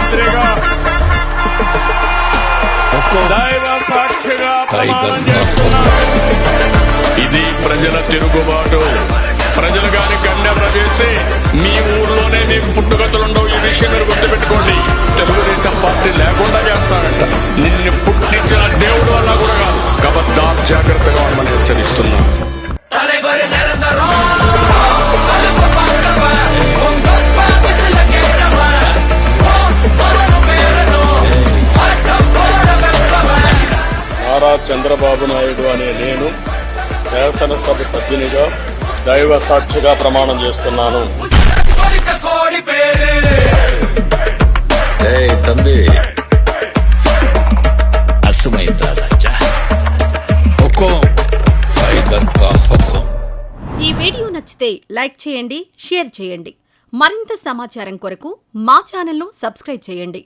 మంత్రిగా దైవ సాక్షిగా ప్రమాణం చేస్తున్నాను. ఇది ప్రజల తిరుగుబాటు. ప్రజలు గాని గండెమ్మ చేసి మీ ఊర్లోనే మీకు పుట్టుగతులుండవు. ఈ విషయం మీరు గుర్తుపెట్టుకోండి. తెలుగుదేశం పార్టీ లేకుండా చేస్తానంట. నిన్ను పుట్టించిన దేవుడు వల్ల కూడా కాదు. కాబట్టి జాగ్రత్తగా ఉండమని హెచ్చరిస్తున్నా. నారా చంద్రబాబు నాయుడు అనే నేను శాసనసభ సభ్యునిగా దైవ సాక్షిగా ప్రమాణం చేస్తున్నాను. తండ్రి అర్థమైందా రాజా? హుకుం టైగర్ కా హుకుం. ఈ వీడియో నచ్చితే లైక్ చేయండి, షేర్ చేయండి. మరింత సమాచారం కొరకు మా ఛానల్ను సబ్స్క్రైబ్ చేయండి.